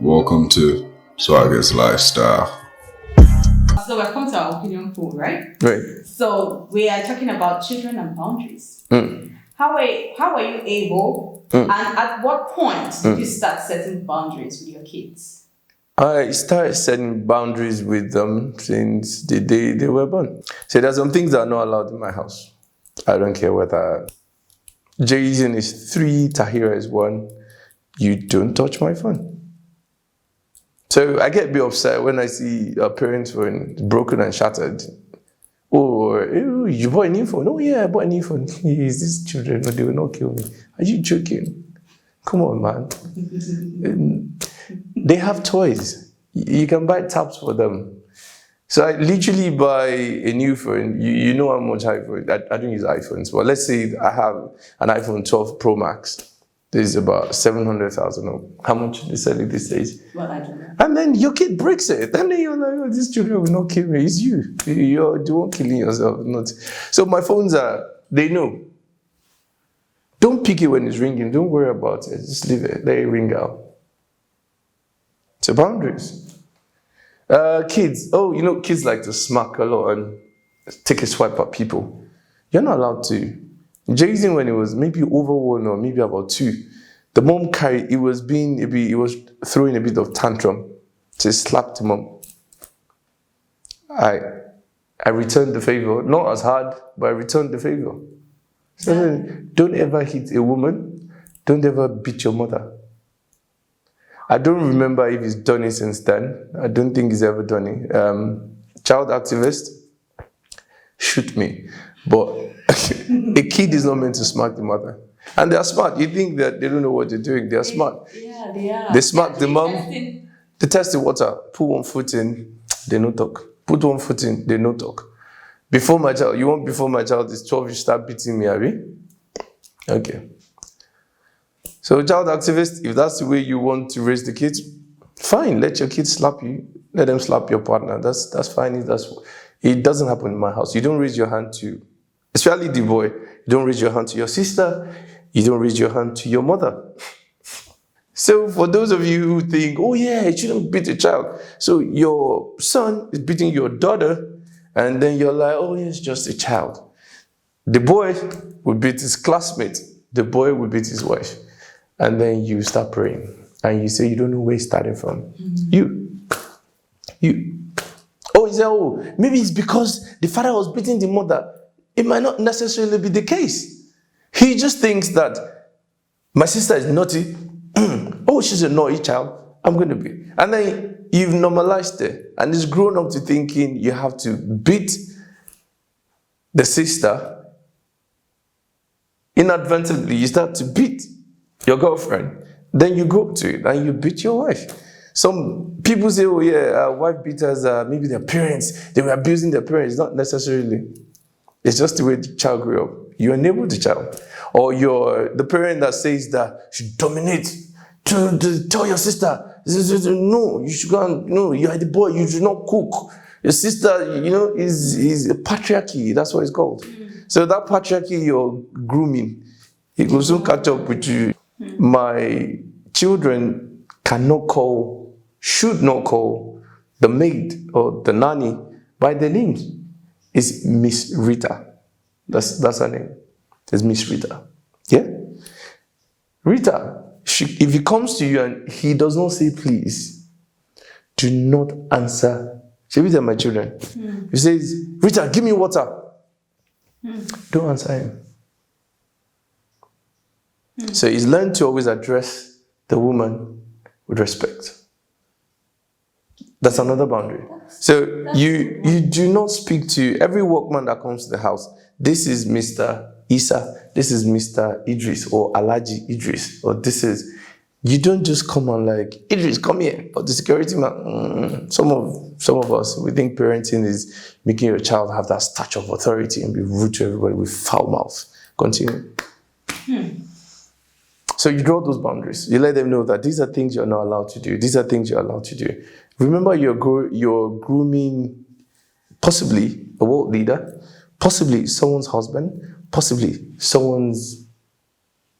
Welcome to Swaggerslifestyle. So we're coming to our opinion poll, right? Right. So we are talking about children and boundaries. How were you able, and at what point did you start setting boundaries with your kids? I started setting boundaries with them since the day they were born. So there's some things that are not allowed in my house. I don't care whether Jason is 3, Tahira is 1. You don't touch my phone. So I get a bit upset when I see a parent's phone broken and shattered. Or, oh, you bought a new phone? Oh yeah, I bought a new phone. Is these children, they will not kill me. Are you joking? Come on, man. They have toys. You can buy tabs for them. So I literally buy a new phone. You know how much iPhone, I don't use iPhones, but let's say I have an iPhone 12 Pro Max. This is about 700,000. How much they sell it these days? Well, I don't know. And then your kid breaks it. And then you're like, oh, these children will not kill me. It's you. You're the one killing yourself. Not. So my phones they know. Don't pick it when it's ringing. Don't worry about it. Just leave it. Let it ring out. So boundaries. Kids. Oh, kids like to smack a lot and take a swipe at people. You're not allowed to. Jason, when it was maybe over 1 or maybe about 2, the mom carried, he was throwing a bit of tantrum. She slapped him up. I returned the favor, not as hard, but I returned the favor. So don't ever hit a woman. Don't ever beat your mother. I don't remember if he's done it since then. I don't think he's ever done it. Child activist, shoot me. But a kid is not meant to smack the mother. And they are smart. You think that they don't know what they're doing. They are smart. Yeah, they are. They smack the mom. They test the water. Put one foot in, they no talk. Put one foot in, they no talk. Before my child is 12, you start beating me, Abby? Okay. So child activist, if that's the way you want to raise the kids, fine. Let your kids slap you. Let them slap your partner. That's fine. It doesn't happen in my house. You don't raise your hand to, especially the boy, you don't raise your hand to your sister, you don't raise your hand to your mother. So for those of you who think, oh yeah, you shouldn't beat a child. So your son is beating your daughter, and then you're like, oh yeah, it's just a child. The boy will beat his classmate, the boy will beat his wife. And then you start praying, and you say you don't know where it's starting from. You. Oh, he said, oh, maybe it's because the father was beating the mother. It might not necessarily be the case. He just thinks that my sister is naughty. Oh, she's a naughty child. I'm going to be. And then you've normalized it. And it's grown up to thinking you have to beat the sister. Inadvertently, you start to beat your girlfriend. Then you go up to it and you beat your wife. Some people say, oh yeah, wife beaters, maybe their parents, they were abusing their parents. Not necessarily. It's just the way the child grew up. You enable the child. Or you're the parent that says that you dominate. To tell your sister, no, you should go and, no, you are the boy, you should not cook. Your sister, is a patriarchy. That's what it's called. So that patriarchy you're grooming, it will soon catch up with you. My children should not call the maid or the nanny by their names. It's Miss Rita. That's her name. It's Miss Rita. Yeah? Rita, if he comes to you and he does not say please, do not answer. She will tell my children. He says, Rita, give me water. Don't answer him. So he's learned to always address the woman with respect. That's another boundary. So you do not speak to every workman that comes to the house. This is Mr. Isa. This is Mr. Idris or Alaji Idris. Or you don't just come on like, Idris, come here. But the security man, some of us, we think parenting is making your child have that stature of authority and be rude to everybody with foul mouth. Continue. So you draw those boundaries. You let them know that these are things you're not allowed to do. These are things you're allowed to do. Remember, you're grooming possibly a world leader, possibly someone's husband, possibly someone's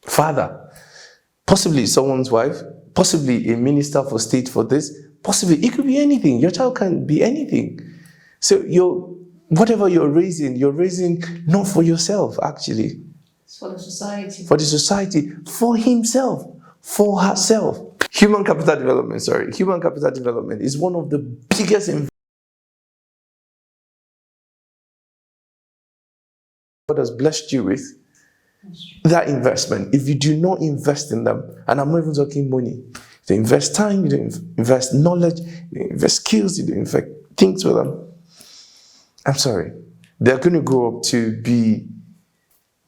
father, possibly someone's wife, possibly a minister for state for this, possibly it could be anything. Your child can be anything. So whatever you're raising not for yourself, actually. It's for the society. For the society, for himself, for herself. Human capital development is one of the biggest investments God has blessed you with. That investment, if you do not invest in them, and I'm not even talking money, you invest time, you don't invest knowledge, you invest skills, you don't invest things with them, I'm sorry, they're going to grow up to be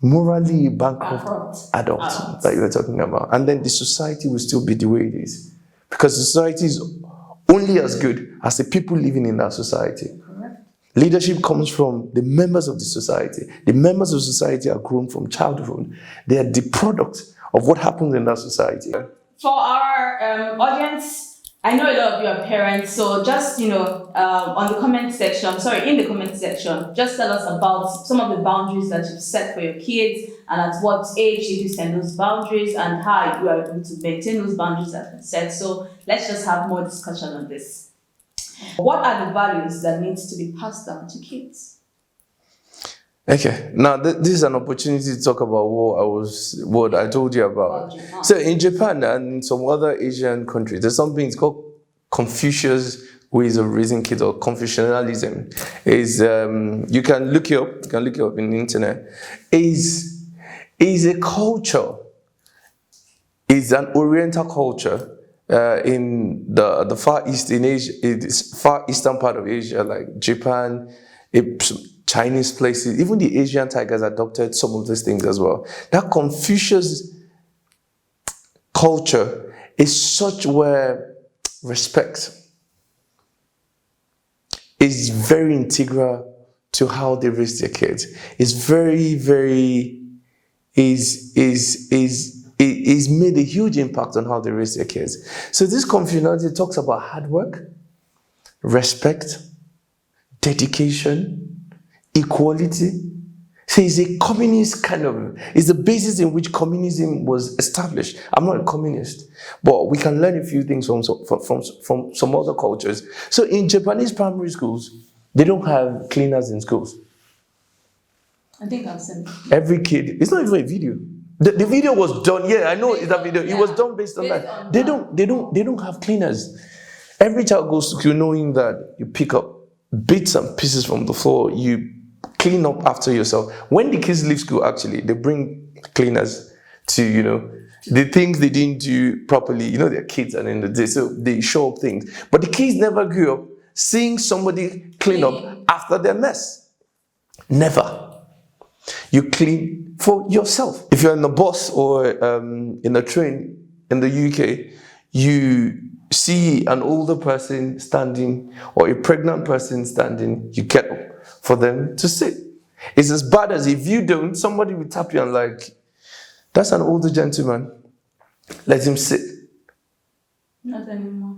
morally bankrupt adults that you were talking about. And then the society will still be the way it is. Because society is only as good as the people living in that society. Correct. Leadership comes from the members of the society. The members of society are grown from childhood. They are the product of what happens in that society. For our audience, I know a lot of you are parents, so just, in the comment section, just tell us about some of the boundaries that you've set for your kids and at what age did you set those boundaries and how you are able to maintain those boundaries that have been set. So let's just have more discussion on this. What are the values that needs to be passed down to kids? Okay, now this is an opportunity to talk about what I told you about. So in Japan and in some other Asian countries, there's something it's called Confucius ways of raising kids, or Confucianism. Is you can look it up. You can look it up in the internet. Is a culture. Is an Oriental culture in the Far East in Asia, far eastern part of Asia, like Japan. Chinese places, even the Asian tigers adopted some of these things as well. That Confucius culture is such where respect is very integral to how they raise their kids. It's very, very is made a huge impact on how they raise their kids. So this Confucianism talks about hard work, respect, dedication, equality. So it's a communist it's the basis in which communism was established. I'm not a communist, but we can learn a few things from some other cultures. So in Japanese primary schools, they don't have cleaners in schools. I think I've seen it. Every kid, it's not even a video. The video was done, I know that video. It was done based on that. They don't have cleaners. Every child goes to school knowing that you pick up bits and pieces from the floor, you clean up after yourself. When the kids leave school, actually, they bring cleaners to, the things they didn't do properly. They're kids at the end of the day, so they show up things. But the kids never grew up seeing somebody clean up after their mess. Never. You clean for yourself. If you're in a bus or in a train in the UK, you see an older person standing or a pregnant person standing, you get up for them to sit. It's as bad as if you don't, somebody will tap you and like, that's an older gentleman, let him sit. Not anymore.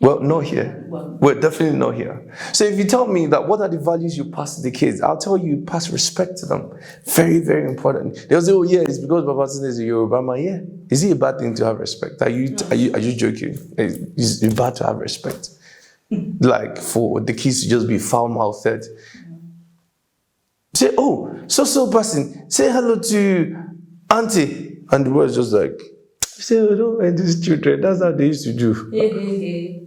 Well, not here. We're definitely not here. So if you tell me that what are the values you pass to the kids, I'll tell you pass respect to them. Very, very important. They'll say, it's because Baba is a Yoruba man. Yeah. Is it a bad thing to have respect? Are you joking? Is it bad to have respect? Like for the kids to just be foul-mouthed. Say, so person, say hello to auntie. And the word is just like, say, don't mind these children. That's how they used to do. Hey.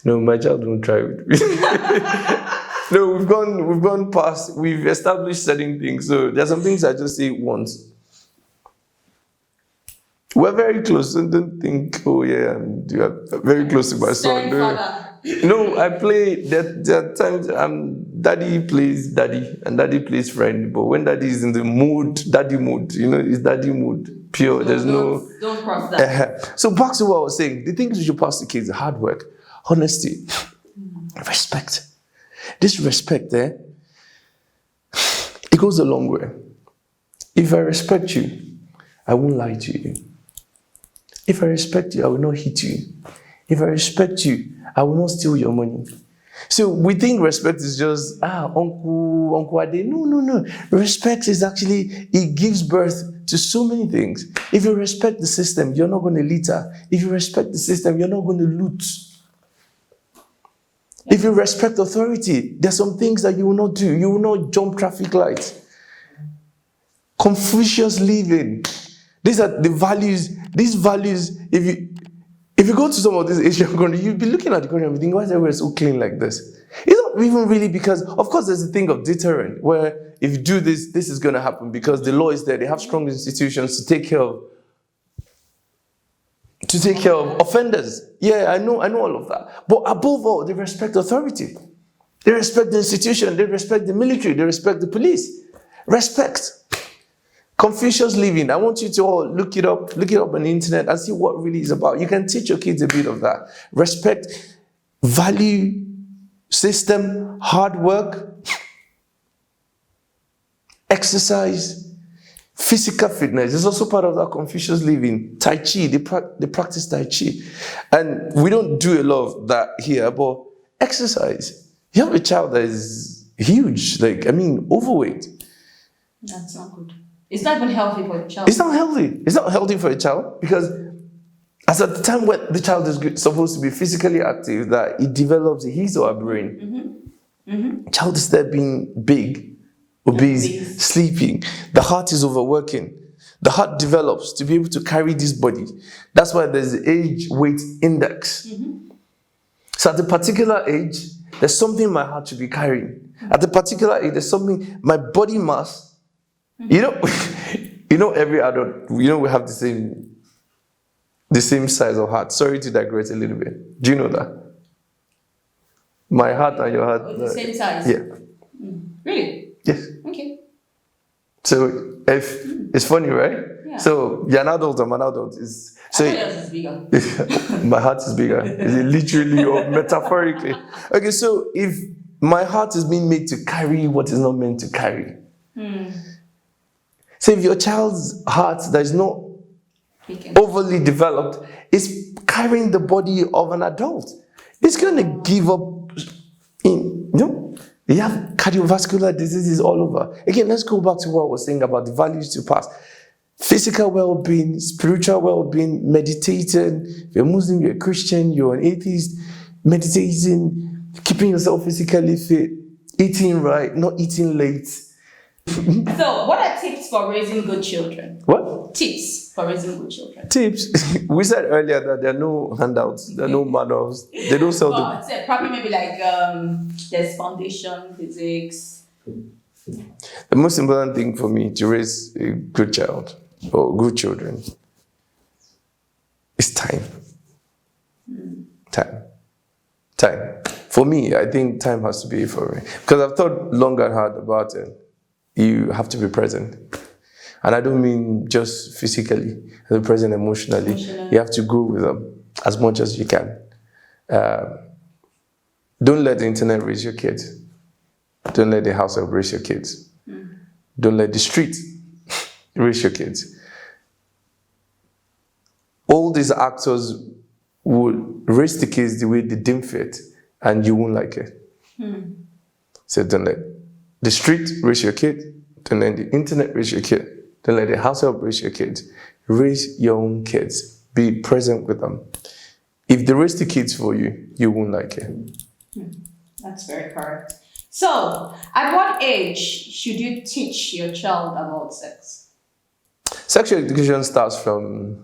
No, my child won't try with me. No, we've gone past, we've established certain things. So there's some things I just say once. We're very close. And don't think, I'm very close to my son. No, I play, there are times daddy plays daddy and daddy plays friend. But when daddy is in the mood, daddy mood, it's daddy mood. Pure, there's don't cross that. So back to what I was saying, the things you should pass to kids are hard work, honesty, respect. This respect it goes a long way. If I respect you, I won't lie to you. If I respect you, I will not hit you. If I respect you, I will not steal your money. So we think respect is just, Uncle Ade. No. Respect is actually, it gives birth to so many things. If you respect the system, you're not going to litter. If you respect the system, you're not going to loot. If you respect authority, there's some things that you will not do. You will not jump traffic lights. Confucius living. These are the values. These values, if you go to some of these Asian countries, you'll be looking at the country and thinking, why is everywhere so clean like this? It's not even really because, of course, there's a thing of deterrent, where if you do this, this is going to happen because the law is there. They have strong institutions to take care of offenders. Yeah, I know all of that. But above all, they respect authority. They respect the institution. They respect the military. They respect the police. Respect. Confucius living. I want you to all look it up on the internet and see what really is about. You can teach your kids a bit of that. Respect, value, system, hard work, exercise, physical fitness is also part of that Confucius living. Tai Chi, they practice Tai Chi. And we don't do a lot of that here, but exercise. You have a child that is huge, overweight. That's not good. It's not even healthy for a child. It's not healthy. It's not healthy for a child because as at the time when the child is supposed to be physically active, that it develops his or her brain. Child is there being big, obese, sleeping. The heart is overworking. The heart develops to be able to carry this body. That's why there's the age weight index. So at a particular age, there's something my heart should be carrying. At a particular age, there's something, my body mass. You know, every adult, we have the same size of heart. Sorry to digress a little bit. Do you know that? My heart and your heart. The same size? Yeah. Really? Yes. Okay. So it's funny, right? Yeah. So you're an adult, I'm an adult. So yours is bigger. My heart is bigger. Is it literally or metaphorically? Okay, so if my heart is being made to carry what is not meant to carry. So if your child's heart that is not overly developed is carrying the body of an adult, it's going to give up. You have cardiovascular diseases all over. Again, let's go back to what I was saying about the values to pass. Physical well-being, spiritual well-being, meditating. If you're Muslim, you're a Christian, you're an atheist, meditating, keeping yourself physically fit, eating right, not eating late. So, what are tips for raising good children? What? Tips for raising good children. Tips? We said earlier that there are no handouts, there are no manuals. They don't sell them. Probably maybe there's foundation, physics. The most important thing for me to raise a good child or good children is time. Time. For me, I think time has to be for me. Because I've thought long and hard about it. You have to be present. And I don't mean just physically, you have to be present emotionally. You have to grow with them as much as you can. Don't let the internet raise your kids. Don't let the house help raise your kids. Don't let the street raise your kids. All these actors would raise the kids the way they deem fit, and you won't like it. So don't let the street raise your kid. Don't let the internet raise your kid. Don't let the house help raise your kids. Raise your own kids. Be present with them. If they raise the kids for you, you won't like it. That's very correct. So, at what age should you teach your child about sex? Sexual education starts from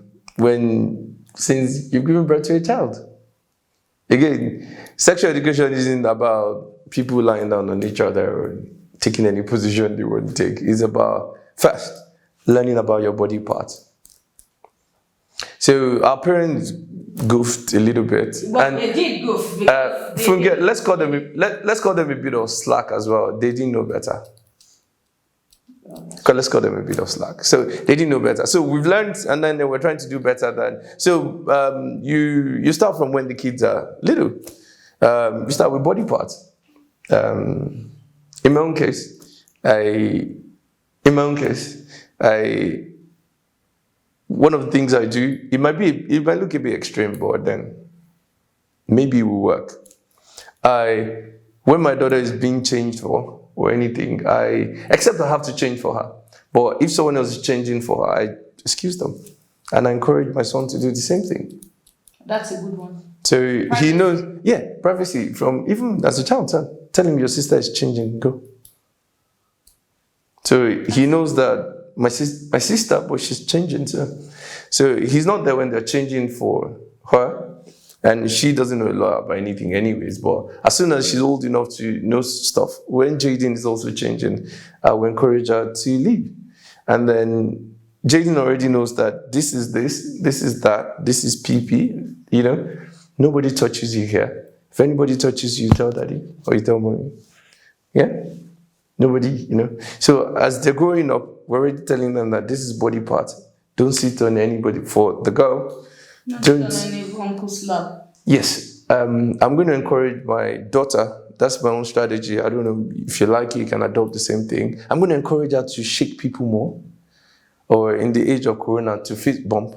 since you've given birth to a child. Again, sexual education isn't about people lying down on each other or taking any position they want to take. It's about, first, learning about your body parts. So our parents goofed a little bit. Well, they did goof. Let's call them a bit of slack as well. They didn't know better. Let's call them a bit of slack. So they didn't know better. So we've learned, and then they were trying to do better than. So you start from when the kids are little. You start with body parts. In my own case, one of the things I do, it might look a bit extreme, but then maybe it will work. When my daughter is being changed for or anything, except I have to change for her. But if someone else is changing for her, I excuse them. And I encourage my son to do the same thing. That's a good one. So Privacy. he knows, privacy from even as a child. Tell him your sister is changing, go. So he knows that my sister, but she's changing too. So he's not there when they're changing for her. And she doesn't know a lot about anything anyways. But as soon as she's old enough to know stuff, when Jaden is also changing, I will encourage her to leave. And then Jaden already knows that this is that, this is PP, Nobody touches you here. If anybody touches you, tell daddy or you tell mommy. Yeah? Nobody, So as they're growing up, we're already telling them that this is body part. Don't sit on anybody. For the girl, Not don't. on any uncle's lap. Yes. I'm going to encourage my daughter. That's my own strategy. I don't know if you like it, you can adopt the same thing. I'm going to encourage her to shake people more. Or in the age of Corona, to fist bump.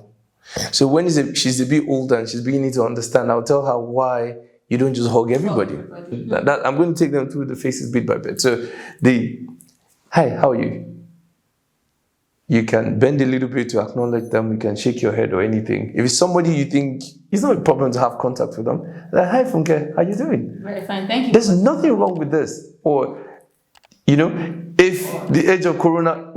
So when she's a bit older and she's beginning to understand, I'll tell her why you don't just hug everybody. I'm going to take them through the faces bit by bit. So hi, how are you? You can bend a little bit to acknowledge them. You can shake your head or anything. If it's somebody you think, it's not a problem to have contact with them. Like, hi, Funke, how you doing? Very fine, thank you. There's nothing wrong with this. Or, if the age of Corona,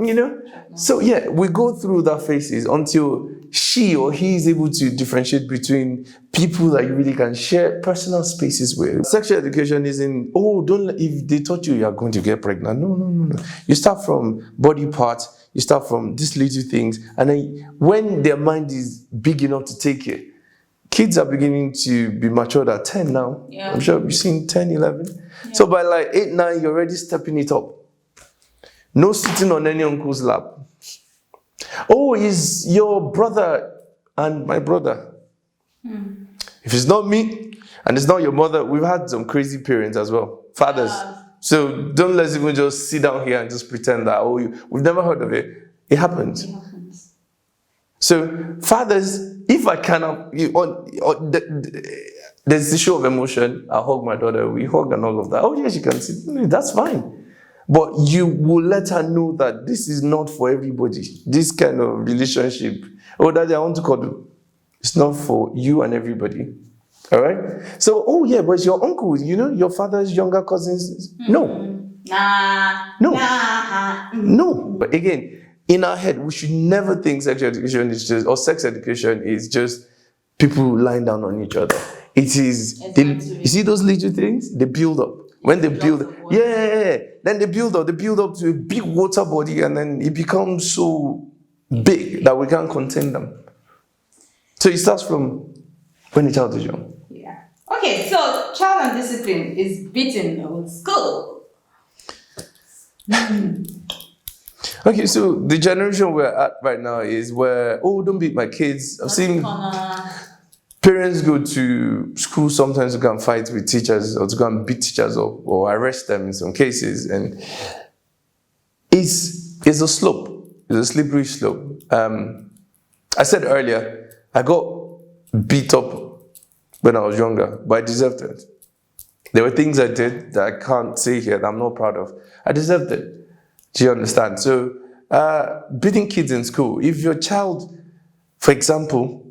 So yeah, we go through that phases until she or he is able to differentiate between people that you really can share personal spaces with. Sexual education isn't, if they taught you are going to get pregnant. No. You start from body parts, you start from these little things, and then when their mind is big enough to take it, kids are beginning to be matured at 10 now. Yeah. I'm sure you've seen 10, 11. Yeah. So by like 8, 9, you're already stepping it up. No sitting on any uncle's lap. Oh, he's your brother and my brother. If it's not me and it's not your mother, we've had some crazy parents as well, fathers. So don't let's even just sit down here and just pretend that, we've never heard of it. It happens. It happens. So fathers, if I cannot, there's the show of emotion. I hug my daughter, we hug and all of that. Oh yes, you can sit. That's fine. But you will let her know that this is not for everybody. This kind of relationship. Oh, daddy, I want to cuddle. It's not for you and everybody. All right? So, but it's your uncle, your father's younger cousins. No. No. But again, in our head, we should never think sexual education is just, or sex education is just people lying down on each other. It is, you see those little things? They build up. When they build, then they build up to a big water body, and then it becomes so big that we can't contain them. So it starts from when the child is young. Yeah. Okay, so child and discipline is beaten in school. Okay, so the generation we're at right now is where, don't beat my kids. I've seen parents go to school sometimes to go and fight with teachers or to go and beat teachers up or arrest them in some cases. And it's a slope. It's a slippery slope. I said earlier, I got beat up when I was younger, but I deserved it. There were things I did that I can't say here that I'm not proud of. I deserved it. Do you understand? So, beating kids in school, if your child, for example,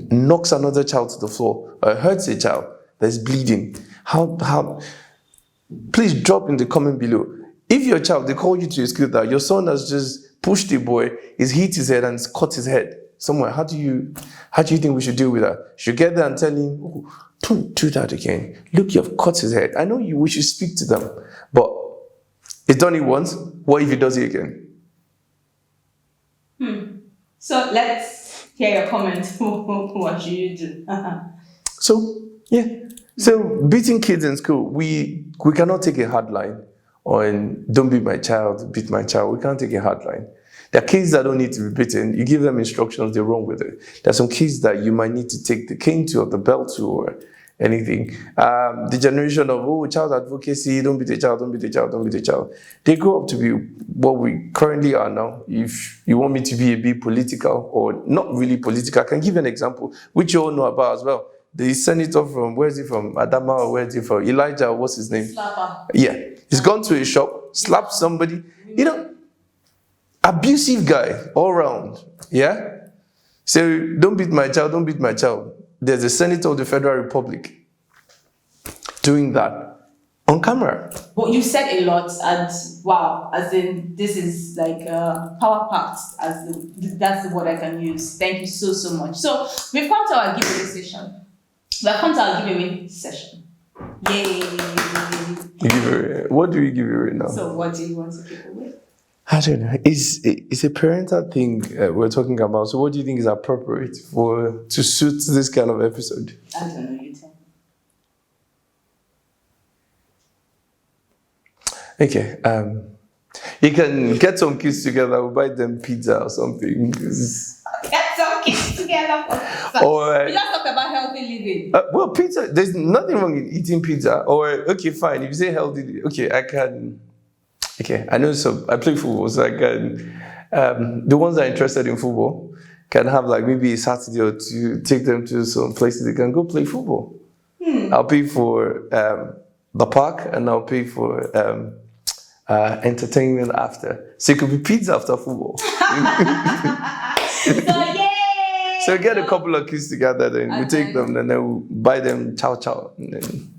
knocks another child to the floor or hurts a child that's bleeding, please drop in the comment below. If your child, they call you to a school that your son has just pushed a boy, he's hit his head and it's cut his head somewhere, how do you think we should deal with that? Should get there and tell him, don't do that again. Look, you've cut his head. I know we should speak to them, but he's done it once. What if he does it again? So let's hear your comment. What should you do? So beating kids in school, we cannot take a hard line on don't beat my child, beat my child. We can't take a hard line. There are kids that don't need to be beaten. You give them instructions, they're wrong with it. There are some kids that you might need to take the cane to or the belt to or anything. The generation of, child advocacy, don't beat the child, don't beat the child, don't beat the child. They grow up to be what we currently are now. If you want me to be a bit political or not really political, I can give you an example, which you all know about as well. the senator from, where is he from? Adama, or where is he from? Elijah, what's his name? Slapper. Yeah. He's gone to a shop, slapped somebody. You know, abusive guy all around. Yeah? So don't beat my child, don't beat my child. There's a senator of the Federal Republic doing that on camera. But you said a lot, and wow, as in this is like power packed, that's the word I can use. Thank you so much. So we've come to our giveaway session. We've come to our giveaway session. Yay! Giveaway. What do we give away now? So what do you want to give away? I don't know. It's a parental thing we're talking about. So what do you think is appropriate to suit this kind of episode? I don't know, you tell me. Okay. You can get some kids together. We'll buy them pizza or something. Get some kids together. Or We just talked about healthy living. well, pizza. There's nothing wrong in eating pizza. Or okay, fine. If you say healthy, okay, I can. Okay, I know some. I play football, so I can. The ones that are interested in football can have like maybe a Saturday or two. Take them to some places they can go play football. I'll pay for the park, and I'll pay for entertainment after. So it could be pizza after football. So yay! So get a couple of kids together, then we take them, and then we'll buy them chow chow. And then,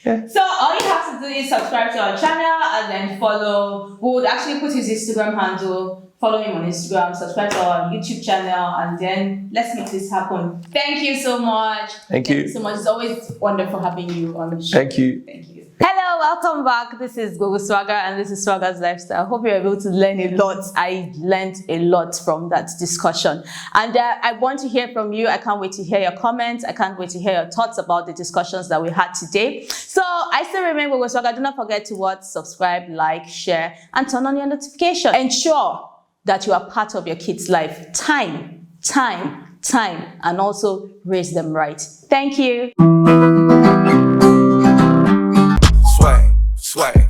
yeah. So all you have to do is subscribe to our channel and then follow. We would actually put his Instagram handle. Follow him on Instagram. Subscribe to our YouTube channel, and then let's make this happen. Thank you so much. Thank you so much. It's always wonderful having you on the show. Thank you. Thank you. Hello, welcome back. This is Gbogbo Swagger, and this is Swagger's Lifestyle. I hope you're able to learn a lot. I learned a lot from that discussion. And I want to hear from you. I can't wait to hear your comments. I can't wait to hear your thoughts about the discussions that we had today. So I still remain Gbogbo Swagger. Do not forget to subscribe, like, share, and turn on your notification. Ensure that you are part of your kids' life. Time, and also raise them right. Thank you. Swag.